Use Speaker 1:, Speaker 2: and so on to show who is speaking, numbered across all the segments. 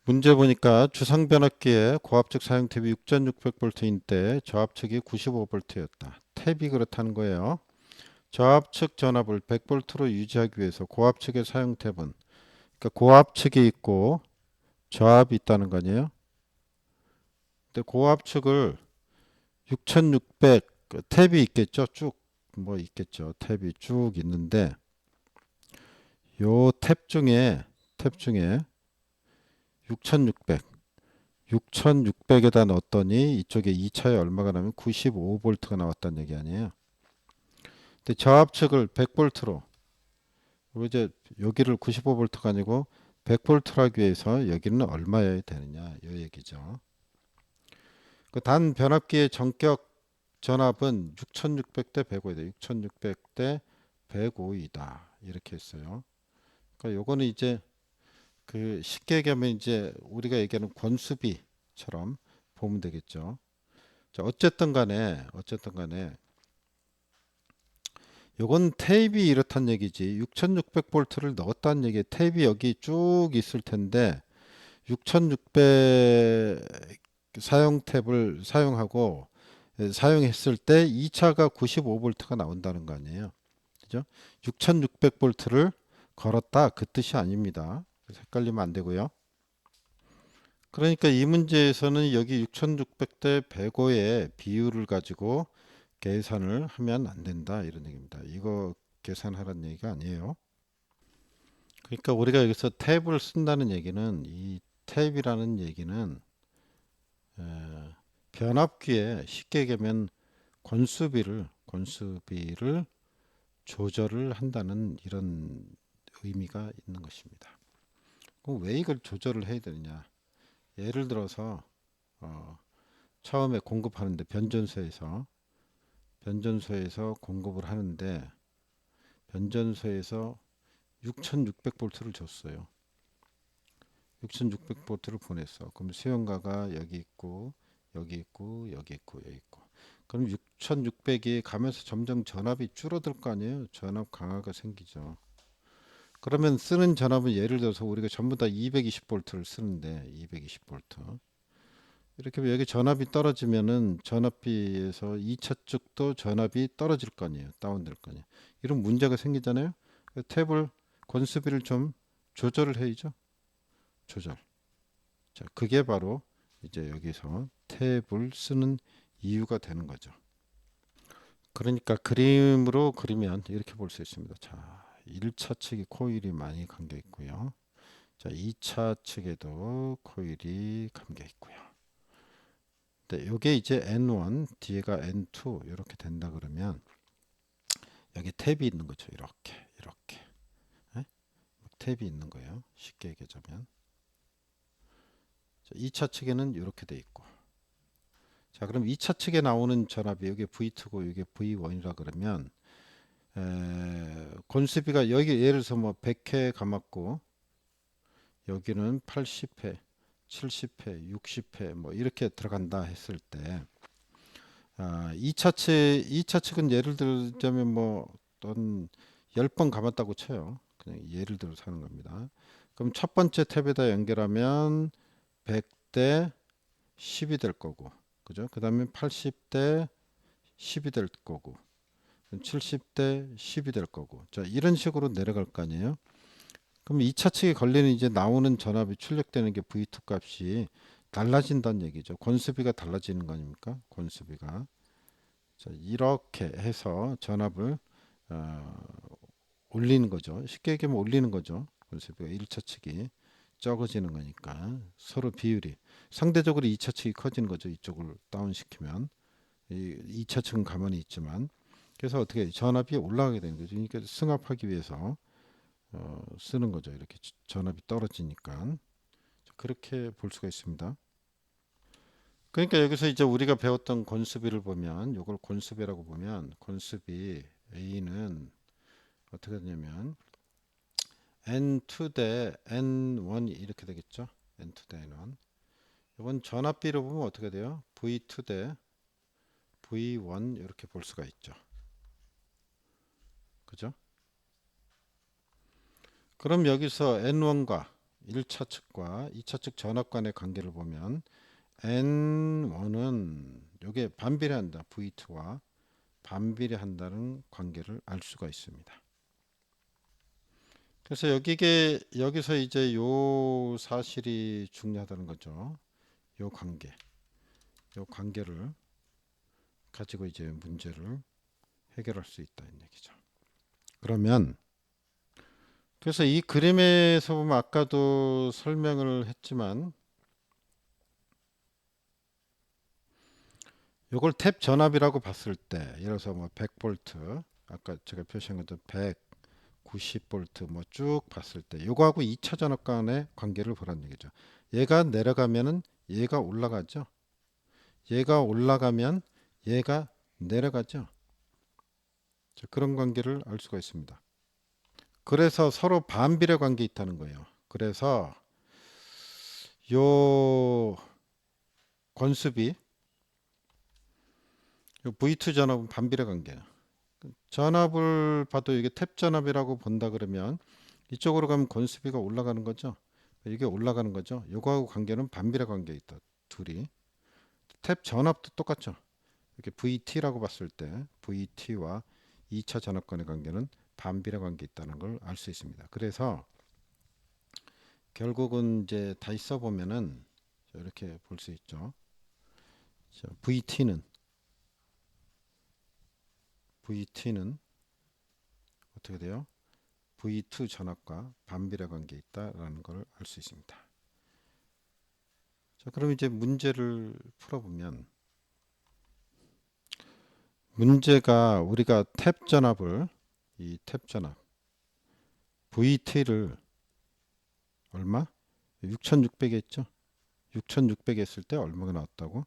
Speaker 1: 문제 보니까 주상 변압기에 고압측 사용 탭이 6600V인데 저압측이 95V였다. 탭이 그렇다는 거예요. 저압측 전압을 100V로 유지하기 위해서 고압측의 사용 탭은 그러니까 고압측이 있고 저압이 있다는 거 아니에요? 근데 고압측을 6600 탭이 있겠죠? 쭉 뭐 있겠죠. 탭이 쭉 있는데 요 탭 중에 6600 6600에다 넣었더니 이쪽에 2차에 얼마가 나면 95V가 나왔다는 얘기 아니에요. 근데 저압측을 100V로 이제 여기를 95V가 아니고 100V로 하기 위해서 여기는 얼마여야 되느냐 이 얘기죠. 그 단 변압기의 전격 전압은 6600대 105이다. 6600대 105이다. 이렇게 했어요. 그러니까 요거는 이제 그 쉽게 얘기하면 이제 우리가 얘기하는 권수비처럼 보면 되겠죠. 자, 어쨌든 간에 요건 탭이 이렇단 얘기지. 6600V를 넣었다는 얘기. 탭이 여기 쭉 있을 텐데 6600 사용 탭을 사용하고 사용했을 때 2차가 95V가 나온다는 거 아니에요. 그죠? 6600V를 걸었다 그 뜻이 아닙니다. 그래서 헷갈리면 안 되고요. 그러니까 이 문제에서는 여기 6600대 105의 비율을 가지고 계산을 하면 안 된다 이런 얘기입니다. 이거 계산하라는 얘기가 아니에요. 그러니까 우리가 여기서 탭을 쓴다는 얘기는 이 탭이라는 얘기는 에, 변압기에 쉽게 얘기하면 권수비를 조절을 한다는 이런 의미가 있는 것입니다. 그럼 왜 이걸 조절을 해야 되느냐? 예를 들어서 어, 처음에 공급하는데 변전소에서 공급을 하는데 변전소에서 6600V를 줬어요. 6600V를 보냈어. 그럼 수용가가 여기 있고 여기 있고 여기 있고 여기 있고. 그럼 6600이 가면서 점점 전압이 줄어들 거 아니에요. 전압 강화가 생기죠. 그러면 쓰는 전압은 예를 들어서 우리가 전부 다 220V를 쓰는데 220V. 이렇게 하면 여기 전압이 떨어지면은 전압비에서 2차 쪽도 전압이 떨어질 거 아니에요. 다운될 거 아니에요. 이런 문제가 생기잖아요. 그 탭을 권수비를 좀 조절을 해야죠. 조절. 자, 그게 바로 이제 여기서 탭을 쓰는 이유가 되는 거죠. 그러니까 그림으로 그리면 이렇게 볼 수 있습니다. 자, 1차 측이 코일이 많이 감겨 있고요. 자, 2차 측에도 코일이 감겨 있고요. 네, 요게 이제 N1, 뒤에가 N2 이렇게 된다 그러면 여기 탭이 있는 거죠. 이렇게. 예? 탭이 있는 거예요. 쉽게 얘기하자면. 자, 2차 측에는 이렇게 돼 있고. 자, 그럼 2차 측에 나오는 전압이 여기 V2고 이게 V1이라 그러면 권수비가 여기 예를 들어서 뭐 100회 감았고 여기는 80회, 70회, 60회 뭐 이렇게 들어간다 했을 때 2차 측은 예를 들자면 뭐 어떤 10번 감았다고 쳐요. 그냥 예를 들어서 하는 겁니다. 그럼 첫 번째 탭에다 연결하면 100대 10이 될 거고. 그죠? 그다음에 80대 10이 될 거고. 70대 10이 될 거고. 자, 이런 식으로 내려갈 거 아니에요? 그럼 2차 측에 걸리는 이제 나오는 전압이 출력되는 게 V2 값이 달라진다는 얘기죠. 권수비가 달라지는 거 아닙니까? 권수비가. 자, 이렇게 해서 전압을 어, 올리는 거죠. 쉽게 얘기하면 올리는 거죠. 권수비가 1차 측이 적어지는 거니까 서로 비율이 상대적으로 2차 측이 커지는 거죠. 이쪽을 다운시키면 2차 측은 가만히 있지만 그래서 어떻게 전압이 올라가게 되는 거죠. 그러니까 승합하기 위해서 쓰는 거죠. 이렇게 전압이 떨어지니까 그렇게 볼 수가 있습니다. 그러니까 여기서 이제 우리가 배웠던 권수비를 보면 이걸 권수비라고 보면 권수비 A는 어떻게 되냐면 N2 대 N1 이렇게 되겠죠. N2 대 N1. 이건 전압비로 보면 어떻게 돼요? V2 대 V1 이렇게 볼 수가 있죠. 그죠? 그럼 여기서 N1과 1차 측과 2차 측 전압 간의 관계를 보면 N1은 요게 반비례한다. V2와 반비례한다는 관계를 알 수가 있습니다. 그래서 여기서 이제 요 사실이 중요하다는 거죠. 요 관계를 가지고 이제 문제를 해결할 수 있다는 얘기죠. 그러면 그래서 이 그림에서 보면 아까도 설명을 했지만 요걸 탭 전압이라고 봤을 때 예를 들어서 뭐 100V 아까 제가 표시한 것도 190V 뭐 쭉 봤을 때 요거하고 2차 전압 간의 관계를 보라는 얘기죠. 얘가 내려가면은 얘가 올라가죠. 얘가 올라가면 얘가 내려가죠. 그런 관계를 알 수가 있습니다. 그래서 서로 반비례 관계 있다는 거예요. 그래서 요 권수비 요 V2 전압은 반비례 관계예요. 전압을 봐도 이게 탭 전압이라고 본다 그러면 이쪽으로 가면 권수비가 올라가는 거죠. 이게 올라가는 거죠. 요거하고 관계는 반비례 관계에 있다. 둘이. 탭 전압도 똑같죠. 이렇게 VT라고 봤을 때 VT와 2차 전압 간의 관계는 반비례 관계에 있다는 걸 알 수 있습니다. 그래서 결국은 이제 다시 써보면은 이렇게 볼 수 있죠. VT는 어떻게 돼요? V2 전압과 반비례 관계에 있다라는 걸 알 수 있습니다. 자, 그럼 이제 문제를 풀어보면 문제가 우리가 탭 전압을 이 탭 전압 VT를 얼마? 6600 했죠? 6600 했을 때 얼마가 나왔다고?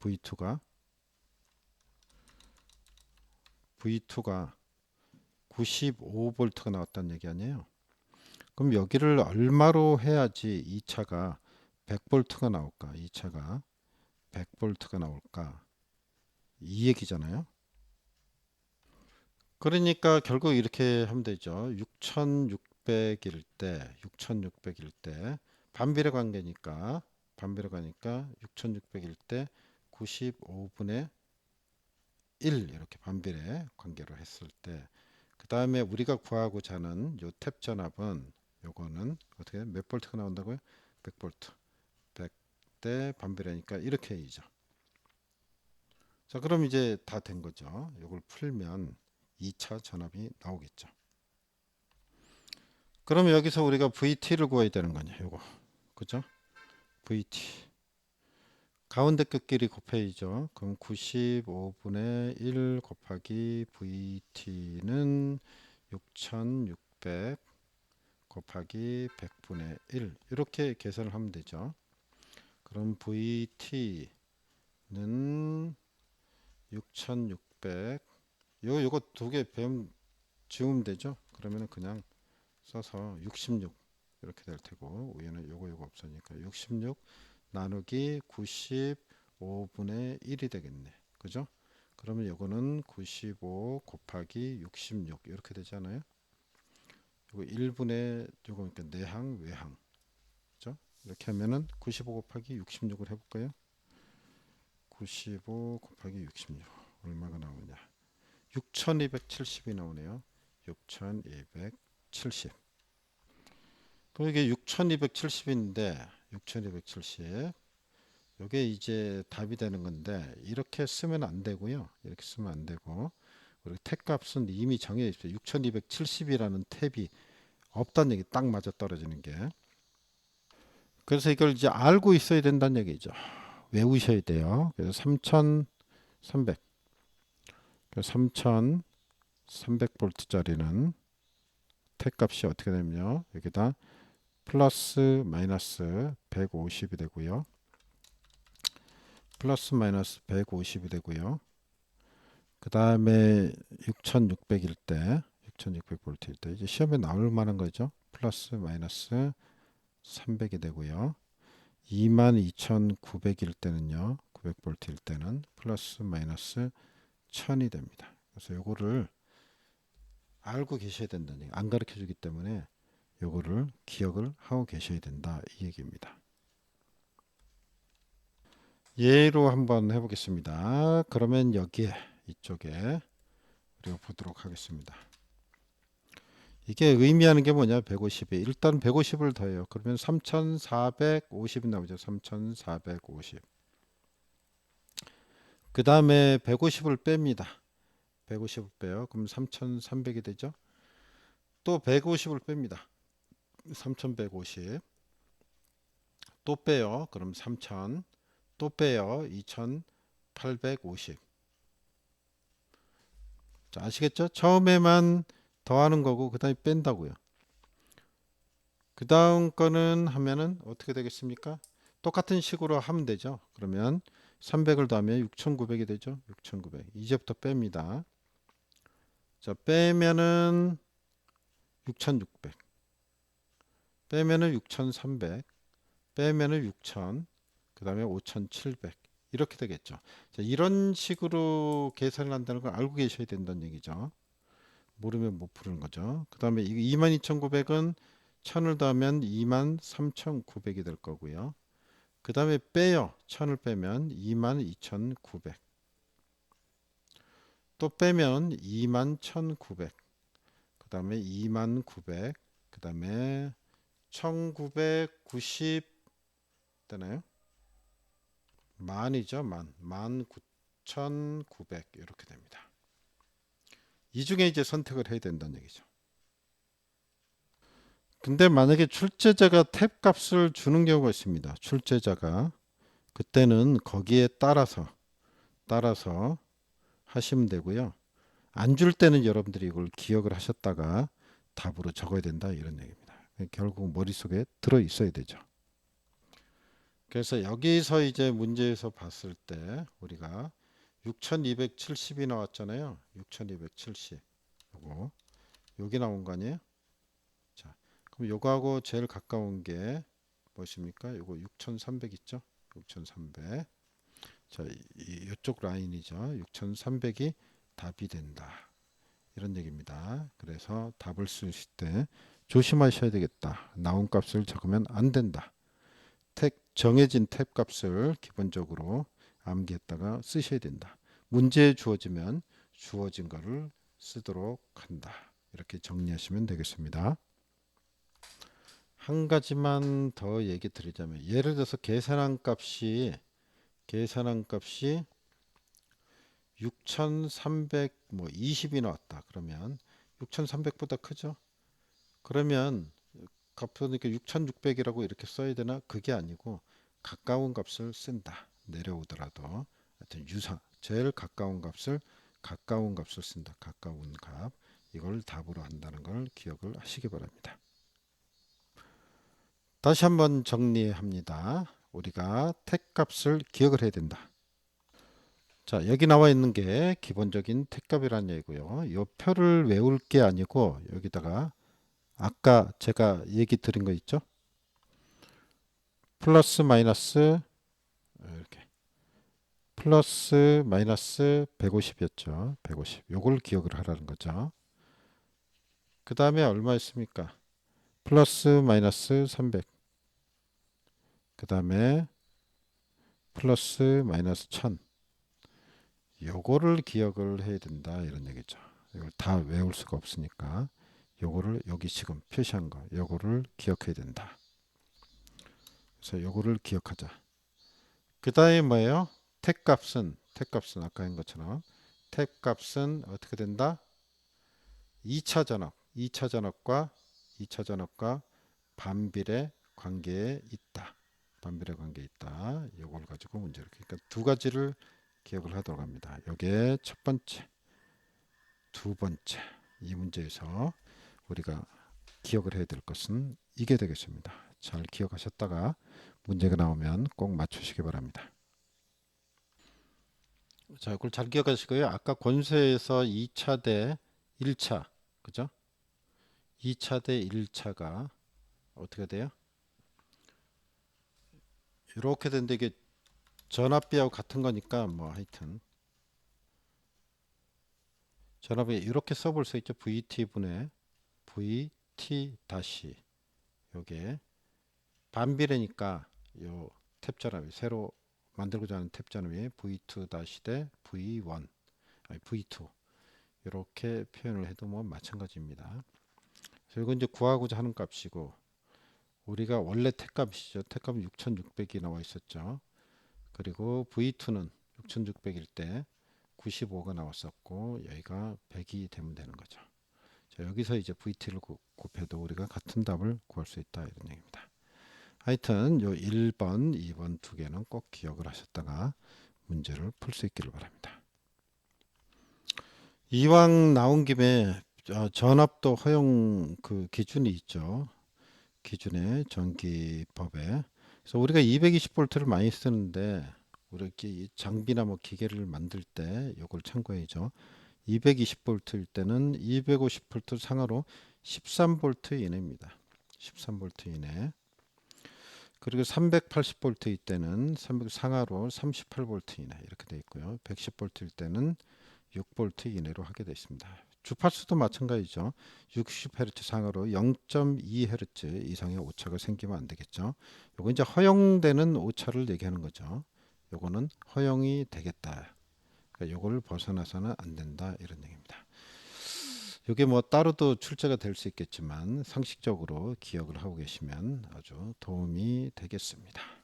Speaker 1: V2가 95V가 나왔다는 얘기 아니에요? 그럼 여기를 얼마로 해야지 2차가 100V가 나올까? 2차가 100V가 나올까? 이 얘기잖아요. 그러니까 결국 이렇게 하면 되죠. 6600일 때 반비례 관계니까 6600일 때 95분의 1 이렇게 반비례 관계로 했을 때 그 다음에 우리가 구하고자 하는 요 탭 전압은 요거는 어떻게 몇 볼트가 나온다고요? 100볼트 100대 반비례니까 이렇게 이죠. 자, 그럼 이제 다 된 거죠. 요걸 풀면 2차 전압이 나오겠죠. 그러면 여기서 우리가 VT를 구해야 되는 거냐, 요거. 그죠? VT. 가운데 끝끼리 곱해야죠. 그럼 95분의 1 곱하기 VT는 6600 곱하기 100분의 1 이렇게 계산을 하면 되죠. 그럼 VT는 6600 요거 두 개 지우면 되죠. 그러면은 그냥 써서 66 이렇게 될 테고 위에는 요거 없으니까 66 나누기 95분의 1이 되겠네. 그죠? 그러면 요거는 95 곱하기 66 이렇게 되잖아요. 요거 1분의 요거 그러니까 내항 외항. 그죠? 이렇게 하면은 95 곱하기 66을 해볼까요? 95 곱하기 66 얼마가 나오냐? 6270이 나오네요. 6270. 그럼 이게 6270인데 6270 이게 이제 답이 되는 건데 이렇게 쓰면 안 되고요. 이렇게 쓰면 안 되고 우리 탭 값은 이미 정해 있어요. 6270이라는 탭이 없다는 얘기 딱 맞아 떨어지는 게. 그래서 이걸 이제 알고 있어야 된다는 얘기죠. 외우셔야 돼요. 그래서 3300 3300V짜리는 탭 값이 어떻게 되면요. 여기다 플러스 마이너스 150이 되고요. 플러스 마이너스 150이 되고요. 그 다음에 6600일 때 6600V일 때 이제 시험에 나올 만한 거죠. 플러스 마이너스 300이 되고요. 22900일 때는요. 900V일 때는 플러스 마이너스 1000이 됩니다. 그래서 요거를 알고 계셔야 된다는 얘기. 안 가르쳐 주기 때문에 요거를 기억을 하고 계셔야 된다 이 얘기입니다. 예로 한번 해보겠습니다. 그러면 여기에 이쪽에 우리가 보도록 하겠습니다. 이게 의미하는 게 뭐냐? 150에 일단 150을 더해요. 그러면 3450이 나오죠. 3450. 그 다음에 150을 뺍니다. 150을 빼요. 그럼 3300이 되죠. 또 150을 뺍니다. 3150. 또 빼요. 그럼 3000. 또 빼요. 2850. 자, 아시겠죠? 처음에만 더하는 거고 그 다음에 뺀다고요. 그 다음 거는 하면은 어떻게 되겠습니까? 똑같은 식으로 하면 되죠. 그러면 300을 더하면 6900이 되죠. 6900. 이제부터 뺍니다. 자, 빼면은 6600. 빼면은 6300. 빼면은 6000. 그 다음에 5700. 이렇게 되겠죠. 자, 이런 식으로 계산을 한다는 걸 알고 계셔야 된다는 얘기죠. 모르면 못 푸는 거죠. 그 다음에 22,900은 1000을 더하면 23,900이 될 거고요. 그 다음에 빼요. 1000을 빼면 22,900. 또 빼면 21,900. 그 다음에 29,900. 그 다음에 1990 되나요? 만이죠. 19,900 이렇게 됩니다. 이 중에 이제 선택을 해야 된다는 얘기죠. 근데 만약에 출제자가 탭 값을 주는 경우가 있습니다. 출제자가 그때는 거기에 따라서 하시면 되고요. 안 줄 때는 여러분들이 이걸 기억을 하셨다가 답으로 적어야 된다 이런 얘기입니다. 결국 머릿속에 들어 있어야 되죠. 그래서 여기서 이제 문제에서 봤을 때 우리가 6270이 나왔잖아요. 6270. 요거 여기 나온 거 아니에요? 자, 그럼 요거하고 제일 가까운 게 무엇입니까? 요거 6300 있죠? 6300. 자, 이쪽 라인이죠. 6300이 답이 된다. 이런 얘기입니다. 그래서 답을 쓰실 때 조심하셔야 되겠다. 나온 값을 적으면 안 된다. 정해진 탭 값을 기본적으로 암기했다가 쓰셔야 된다. 문제에 주어지면 주어진 거를 쓰도록 한다. 이렇게 정리하시면 되겠습니다. 한 가지만 더 얘기 드리자면 예를 들어서 계산한 값이 6,320이 나왔다. 그러면 6,300보다 크죠? 그러면 값으니까 6,600이라고 이렇게 써야 되나? 그게 아니고 가까운 값을 쓴다. 내려오더라도 하여튼 제일 가까운 값을 쓴다. 가까운 값. 이걸 답으로 한다는 걸 기억을 하시기 바랍니다. 다시 한번 정리합니다. 우리가 택 값을 기억을 해야 된다. 자, 여기 나와 있는 게 기본적인 택값이라는 얘기고요. 이 표를 외울 게 아니고 여기다가 아까 제가 얘기 드린 거 있죠? 플러스 마이너스 이렇게 플러스 마이너스 150이었죠. 150. 요걸 기억을 하라는 거죠. 그 다음에 얼마였습니까? 플러스 마이너스 300. 그 다음에 플러스 마이너스 1000. 요거를 기억을 해야 된다 이런 얘기죠. 이걸 다 외울 수가 없으니까 요거를 여기 지금 표시한 거 요거를 기억해야 된다. 그래서 요거를 기억하자. 그 다음에 뭐예요? 택값은 아까 한 것처럼 택값은 어떻게 된다? 2차 전압 2차 전압과 반비례 관계에 있다. 반비례 관계에 있다. 요걸 가지고 문제를 그러니까 두 가지를 기억을 하도록 합니다. 요게 첫 번째, 두 번째 이 문제에서 우리가 기억을 해야 될 것은 이게 되겠습니다. 잘 기억하셨다가 문제가 나오면 꼭 맞추시기 바랍니다. 자, 이걸 잘 기억하시고요. 아까 권수에서 2차 대 1차, 그죠? 2차 대 1차가 어떻게 돼요? 이렇게 되는데 이게 전압비하고 같은 거니까 뭐 하여튼 전압비 이렇게 써볼 수 있죠. VT 분의 VT 다시 요게 반비례니까 요 탭자람이 새로 만들고자 하는 탭자람이 v2 대 v1 아니 v2 이렇게 표현을 해도 뭐 마찬가지입니다. 그래서 이건 이제 구하고자 하는 값이고 우리가 원래 택값이죠. 택값은 6600이 나와 있었죠. 그리고 v2는 6600일 때 95가 나왔었고 여기가 100이 되면 되는 거죠. 자, 여기서 이제 VT를 곱해도 우리가 같은 답을 구할 수 있다 이런 얘기입니다. 하여튼 요 1번, 2번 두 개는 꼭 기억을 하셨다가 문제를 풀 수 있기를 바랍니다. 이왕 나온 김에 전압도 허용 그 기준이 있죠. 기준에 전기법에. 그래서 우리가 220V를 많이 쓰는데 우리 장비나 뭐 기계를 만들 때 이걸 참고해야죠. 220V일 때는 250V 상하로 13V 이내입니다. 13V 이내. 그리고 380V일 때는 300 상하로 38V 이내 이렇게 되어 있고요. 110V일 때는 6V 이내로 하게 되어 있습니다. 주파수도 마찬가지죠. 60Hz 상하로 0.2Hz 이상의 오차가 생기면 안 되겠죠. 요거 이제 허용되는 오차를 얘기하는 거죠. 요거는 허용이 되겠다. 그러니까 요거를 벗어나서는 안 된다 이런 얘기입니다. 이게 뭐 따로도 출제가 될 수 있겠지만 상식적으로 기억을 하고 계시면 아주 도움이 되겠습니다.